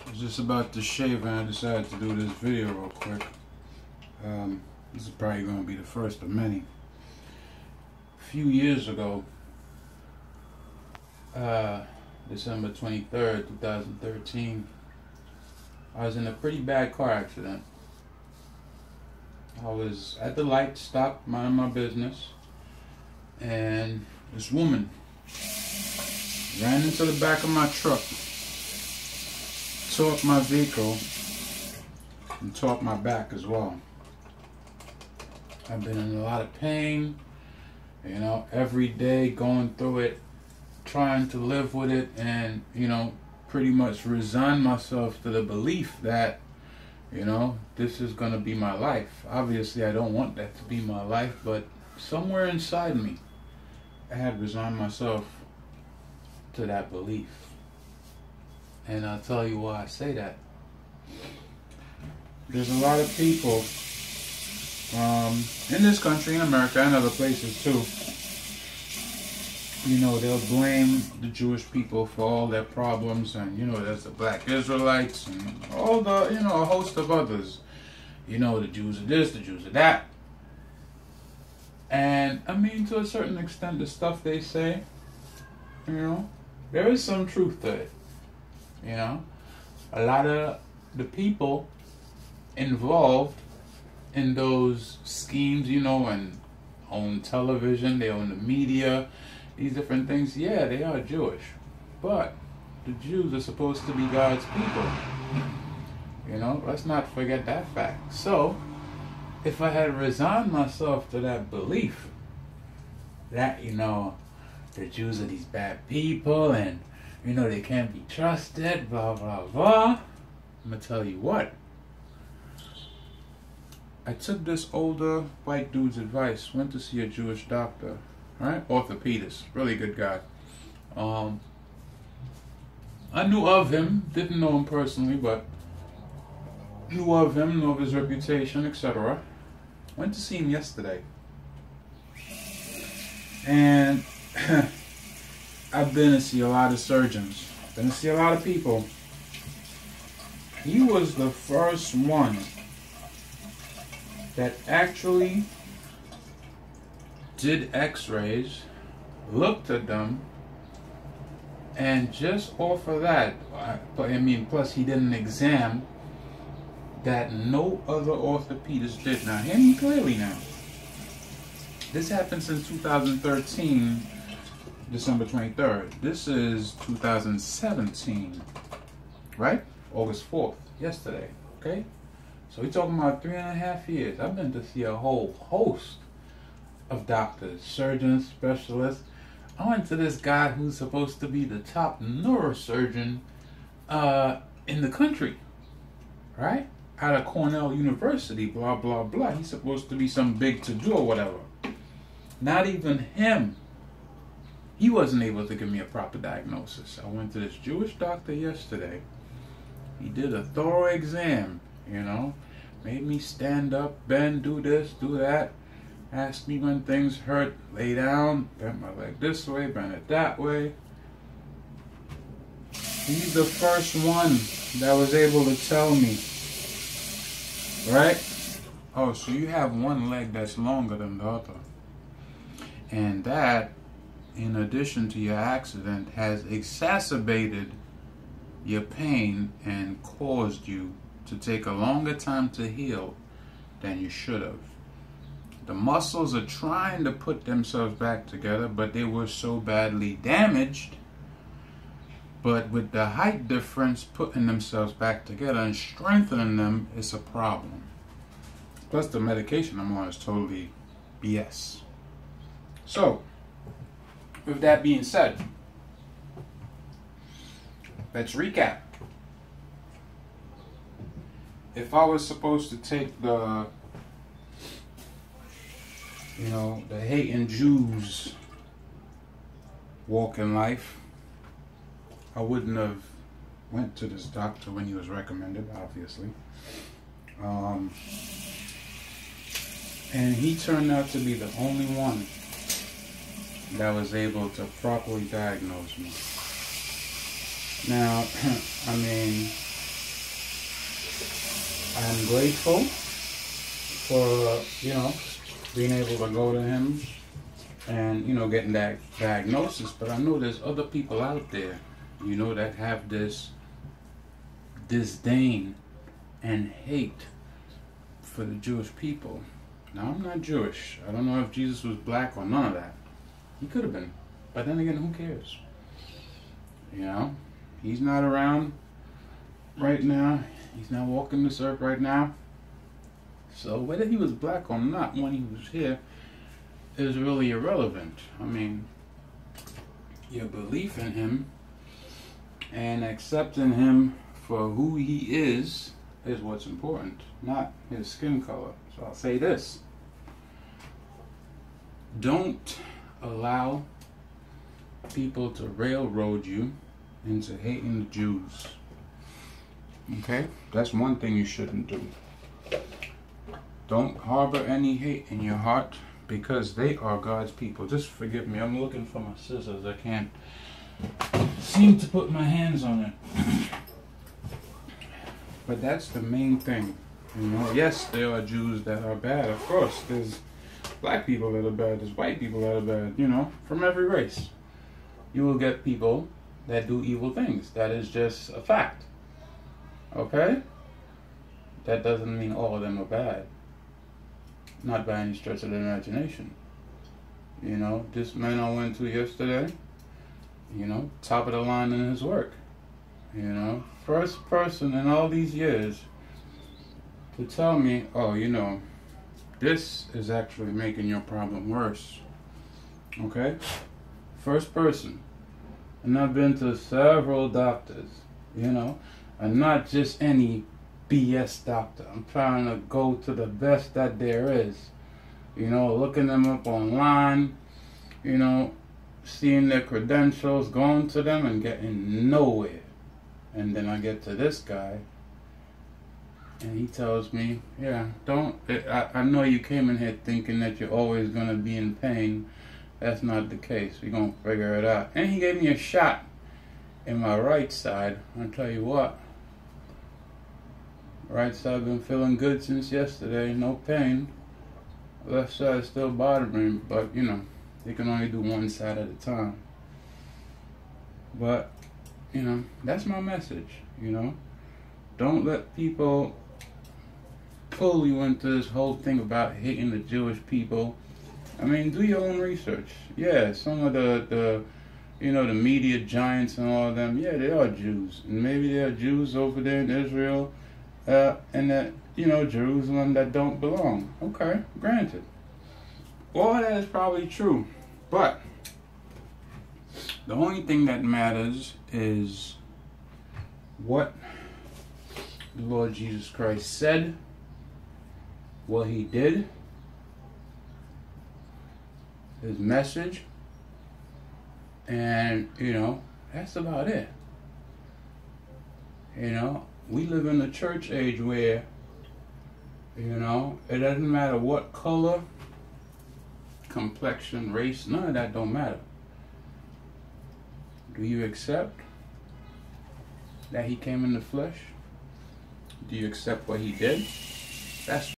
was just about to shave and I decided to do this video real quick. This is probably going to be the first of many. A few years ago, December 23rd, 2013, I was in a pretty bad car accident. I was at the light, stopped, minding my business, and this woman ran into the back of my truck, tore up my vehicle, and tore up my back as well. I've been in a lot of pain, you know, every day going through it, trying to live with it, and, you know, pretty much resign myself to the belief that, you know, this is going to be my life. Obviously, I don't want that to be my life, but somewhere inside me, I had resigned myself to that belief. And I'll tell you why I say that. There's a lot of people in this country, in America, and other places too, you know, they'll blame the Jewish people for all their problems, and, you know, there's the black Israelites and all the, you know, a host of others. You know, the Jews are this, the Jews are that. And, I mean, to a certain extent, the stuff they say, you know, there is some truth to it. You know, a lot of the people involved in those schemes, you know, and own television, they own the media, these different things, yeah, they are Jewish. But the Jews are supposed to be God's people. You know, let's not forget that fact. So, if I had resigned myself to that belief that, you know, the Jews are these bad people and, you know, they can't be trusted, blah, blah, blah, I'm going to tell you what. I took this older white dude's advice, went to see a Jewish doctor, right? Orthopedist, really good guy. I knew of him, didn't know him personally, but knew of him, knew of his reputation, etc. Went to see him yesterday. And I've been to see a lot of surgeons, been to see a lot of people. He was the first one that actually did x-rays, looked at them, and just off of that, I mean, plus he did an exam that no other orthopedist did. Now, hear me clearly now. This happened since 2013, December 23rd. This is 2017, right? August 4th, yesterday, okay? So we're talking about 3.5 years. I've been to see a whole host of doctors, surgeons, specialists. I went to this guy who's supposed to be the top neurosurgeon in the country, right? Out of Cornell University, blah, blah, blah. He's supposed to be some big to-do or whatever. Not even him. He wasn't able to give me a proper diagnosis. I went to this Jewish doctor yesterday. He did a thorough exam, you know, made me stand up, bend, do this, do that, asked me when things hurt, lay down, bend my leg this way, bend it that way. He's the first one that was able to tell me, right? Oh, so you have one leg that's longer than the other. And that, in addition to your accident, has exacerbated your pain and caused you to take a longer time to heal than you should have. The muscles are trying to put themselves back together, but they were so badly damaged. But with the height difference, putting themselves back together and strengthening them is a problem. Plus the medication I'm on is totally BS. So, with that being said, let's recap. If I was supposed to take the, you know, the hating Jews walk in life, I wouldn't have went to this doctor when he was recommended, obviously. And he turned out to be the only one that was able to properly diagnose me. Now, I mean, I'm grateful for, being able to go to him and, getting that diagnosis. But I know there's other people out there, that have this disdain and hate for the Jewish people. Now, I'm not Jewish. I don't know if Jesus was black or none of that. He could have been. But then again, who cares? He's not around right now. He's not walking this earth right now. So whether he was black or not when he was here is really irrelevant. I mean, your belief in him and accepting him for who he is what's important, not his skin color. So I'll say this. Don't allow people to railroad you into hating the Jews. Okay? That's one thing you shouldn't do. Don't harbor any hate in your heart because they are God's people. Just forgive me. I'm looking for my scissors. I can't seem to put my hands on it. But that's the main thing. Yes, there are Jews that are bad. Of course, there's black people that are bad. There's white people that are bad. From every race. You will get people that do evil things. That is just a fact. Okay? That doesn't mean all of them are bad. Not by any stretch of the imagination. This man I went to yesterday, top of the line in his work. First person in all these years to tell me, oh, this is actually making your problem worse. Okay? First person. And I've been to several doctors, and not just any BS doctor. I'm trying to go to the best that there is. Looking them up online, seeing their credentials, going to them and getting nowhere. And then I get to this guy, and he tells me, I know you came in here thinking that you're always going to be in pain. That's not the case. We're going to figure it out. And he gave me a shot in my right side. I'll tell you what. Right side been feeling good since yesterday. No pain. Left side still bothering me. But, they can only do one side at a time. But, that's my message, Don't let people pull you into this whole thing about hating the Jewish people. I mean, do your own research. Yeah, some of the the media giants and all of them, yeah, they are Jews. And maybe there are Jews over there in Israel and that, Jerusalem that don't belong. Okay, granted. All that is probably true. But the only thing that matters is what the Lord Jesus Christ said, what he did, his message, and, that's about it. We live in a church age where, it doesn't matter what color, complexion, race, none of that don't matter. Do you accept that he came in the flesh? Do you accept what he did? That's